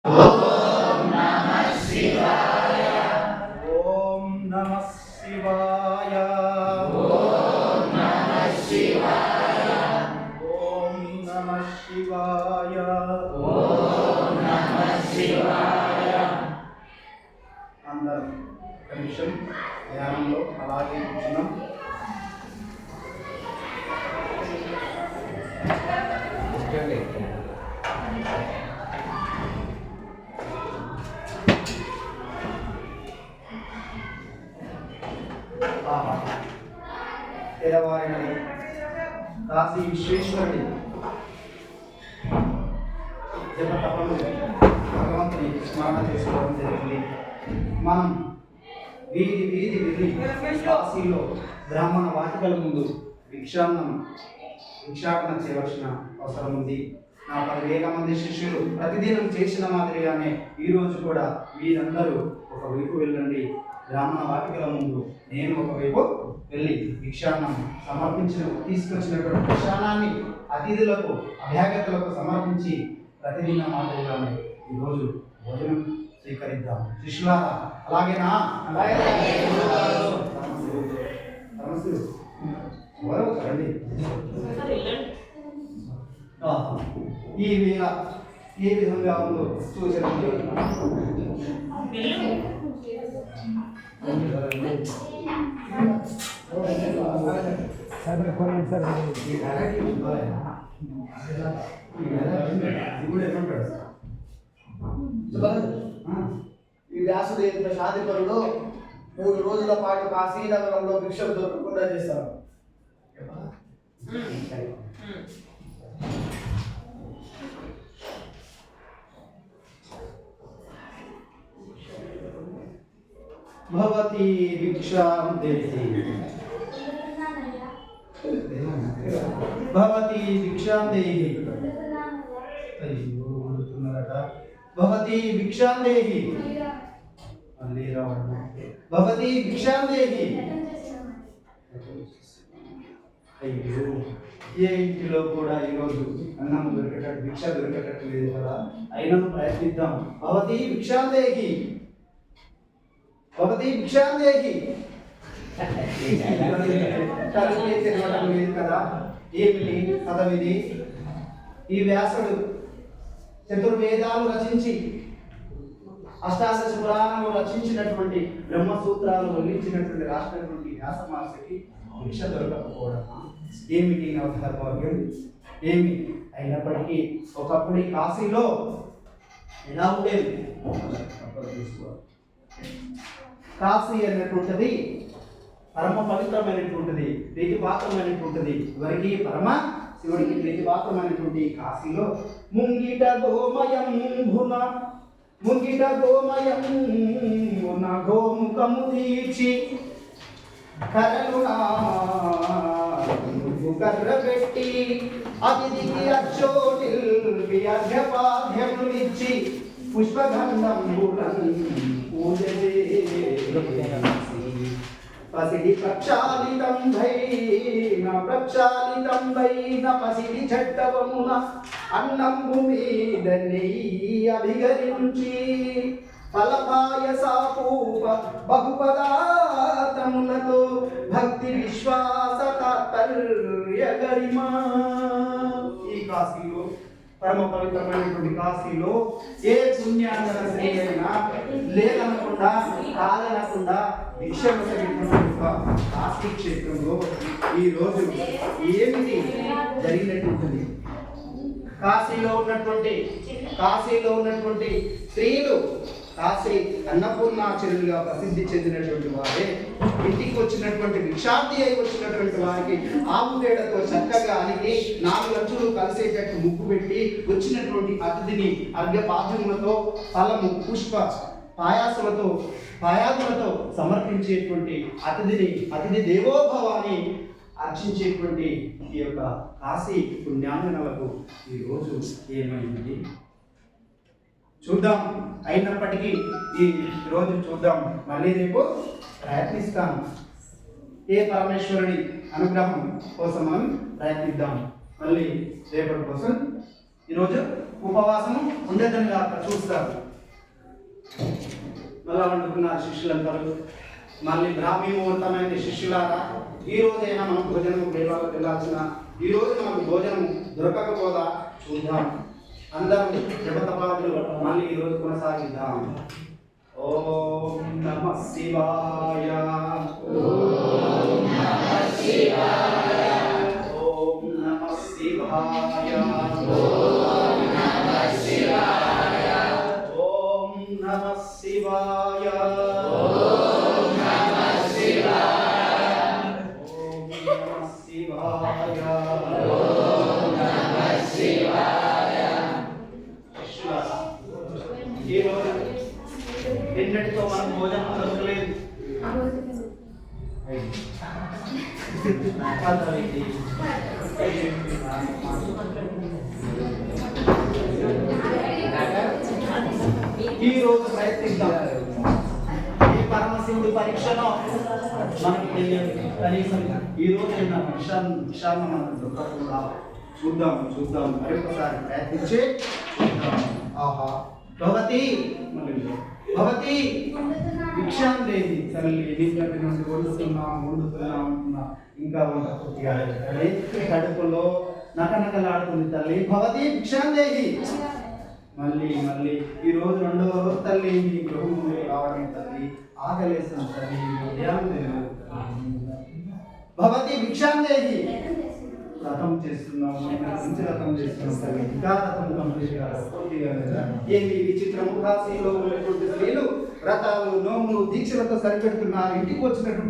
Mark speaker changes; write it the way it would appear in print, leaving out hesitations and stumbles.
Speaker 1: ఓం నమః శివాయ.
Speaker 2: ఓం నమః శివాయ.
Speaker 1: ఓం నమః శివాయ.
Speaker 2: ఓం నమః శివాయ.
Speaker 1: ఓం నమః శివాయ.
Speaker 2: అందరం ఒక నిమిషం ధ్యానంలో అలాగే కూర్చున్నాం. తెరవారినది కాశీ విశ్వేశ్వరుడి జపతపలు భగవంతుని స్మరణ చేసుకోవడం జరిగింది. మనం వీధి వీధి వెళ్ళి కాశీలో బ్రాహ్మణ వాటికల ముందు భిక్షాటన చేయవలసిన అవసరం ఉంది. నా 10,000 మంది శిష్యులు ప్రతిదినం చేసిన మాదిరిగానే ఈరోజు కూడా మీరందరూ ఒకవైపు వెళ్ళండి. బ్రాహ్మణ వాటికల ముందు నేను ఒకవైపు వెళ్ళి భిక్షాన్నం తీసుకొచ్చినటువంటి భిక్షాన్నాన్ని అతిథులకు అభ్యాగతులకు సమర్పించి ప్రతిదిన మాదిరిగానే ఈరోజు భోజనం స్వీకరిద్దాం. శిష్యులారా అలాగేనా? రండి. ఈ వేళ ఏ విధంగా ఉందో సూచన
Speaker 3: ఈ వ్యాసుడు ఎంత శాంతిపరుడు 3 రోజుల పాటు కాశీనగరంలో భిక్షకు దొరకకుండా చేస్తారు.
Speaker 2: భవతి భిక్షాం దేహి. భవతి భిక్షాం దేహి. అయ్యో అడుగుతున్నారట. భవతి భిక్షాం దేహి. మళ్ళీ రావడం. భవతి భిక్షాం దేహి. అయ్యో ఏ ఇంటిలో కూడా ఈరోజు అన్నం దొరికేటట్టు భిక్ష దొరికేటట్టు లేదు కదా. అయినా ప్రయత్నిద్దాం. భవతి భిక్షాం దేహి. భవతి భిక్షాం దేహి. లేదు కదా. ఏమిటి పదవిది? ఈ వ్యాసుడు చతుర్వేదాలు రచించి అష్టాదశ పురాణాలు రచించినటువంటి బ్రహ్మసూత్రాలు వల్లించినటువంటి రాష్ట్రటువంటి వ్యాస మహర్షికి భిక్ష దొరకకపోవడం ఏమిటి నవధర్మవ్యం? ఏమి అయినప్పటికీ ఒకప్పుడు ఈ కాశీలో ఎలా ఉండేది? కాశీ అనేటువంటిది పరమ పవిత్రమైనటువంటిది, ప్రీతిపాత్రమైనటువంటిది. ఎవరికి? పరమ శివుడికి ప్రీతిపాత్రమైనటువంటి కాశీలో ముంగిట గోమయం గోముఖము తీర్చి కరలునా కర్ర పెట్టి అతిథికి అచ్చోటిల్పి అర్ఘ్యపాద్యములిచ్చి పుష్పగంధంబులను పూజ పసిడి ప్రక్షాళితం భైన పసిడి చట్టవమున అన్నంబు మీద నెయ్యి అభిగరించి ఫలపాయసాపూప బహుపదార్థములతో భక్తి విశ్వాస తాత్పర్య గరిమా. ఈ కాశీలో పరమ పవిత్రమైనటువంటి కాశీలో ఏ పుణ్యాన అయినా లేదనకుండా కాదనకుండా భిక్షమైనటువంటి కాశీ క్షేత్రంలో ఈరోజు ఏమిటి జరిగినటువంటిది? కాశీలో ఉన్నటువంటి స్త్రీలు కాశీ అన్నపూర్ణాచరులుగా ప్రసిద్ధి చెందినటువంటి వారే ఇంటికి వచ్చినటువంటి భిక్షార్థి అయి వచ్చినటువంటి వారికి ఆవు పేడతో చక్కగా అలిగి 4 అంచులు కలిసేటట్టు ముగ్గు పెట్టి వచ్చినటువంటి అతిథిని అర్ఘ్యపాద్యములతో ఫలము పుష్ప పాయాదులతో సమర్పించేటువంటి అతిథి దేవోభవాన్ని అర్చించేటువంటి ఈ యొక్క కాశీ పుణ్యాంగనలకు ఈరోజు ఏమైంది చూద్దాం. అయినప్పటికీ ఈ రోజు చూద్దాం. మళ్ళీ రేపు ప్రయత్నిస్తాం. ఏ పరమేశ్వరుడి అనుగ్రహం కోసం మనం ప్రయత్నిద్దాం. మళ్ళీ రేపటి కోసం ఈరోజు ఉపవాసము ఉండేదని కాక చూస్తారు. మళ్ళా వండుకున్నారు శిష్యులందరూ. మళ్ళీ బ్రాహ్మీ ముహూర్తమైన శిష్యులారా, ఈ రోజైనా మనం భోజనం వెళ్ళాల్సిన, ఈ రోజు మనకు భోజనం దొరకకపోదా చూద్దాం. అందరం జపతపాదులు మళ్ళీ ఈ రోజు కొనసాగిద్దాం. ఓం నమః శివాయ.
Speaker 1: ఓం నమః శివాయ.
Speaker 2: ఓం నమః శివాయ.
Speaker 1: ఓం నమః శివాయ.
Speaker 2: ఓం నమః శివాయ.
Speaker 1: ఓం నమః శివాయ.
Speaker 2: ఓం నమః శివాయ.
Speaker 1: ఓం నమః శివాయ.
Speaker 2: శిష్యులారా, ఈ రోజు ఎన్నటితో మనకు భోజనం దొరకలేదు. ఈ రోజు ప్రయత్నిద్దాం. ఈ పరమశివుడి పరీక్షలో మనకు తెలియదు, కనీసం ఈ రోజు విషయాన్ని మనకు దొరకకుండా చూద్దాం మరొకసారి ప్రయత్నించి చూద్దాం. ఆహా భగవతి భగవతి భిక్షాం దేవి తల్లి, నీకంటి నుండి వండుతున్నాం అంటున్నా, ఇంకా వంట పూర్తి కాలేదు తల్లి. కడుపులో నకనకలాడుతుంది తల్లి. భగవతి భిక్షాం దేవి. మళ్ళీ ఈ రోజు రెండవ రోజు తల్లి మీ గృహం నుండి రావడం తల్లి. ఆకలేసిన తల్లి, ఉదయం తినలేదు. భగవతి భిక్షాం దేవి. వ్రతం చేస్తున్నాము, వ్రతం చేస్తున్నాం తల్లి. ఇంకా వ్రతం కంప్లీట్ కాలేదు. ఏమి విచిత్రము, కాశీలో ఉన్నటువంటి స్త్రీలు వ్రతాలు, నోములు, దీక్షలతో సరిపెడుతున్నారు. ఇంటికి వచ్చినటువంటి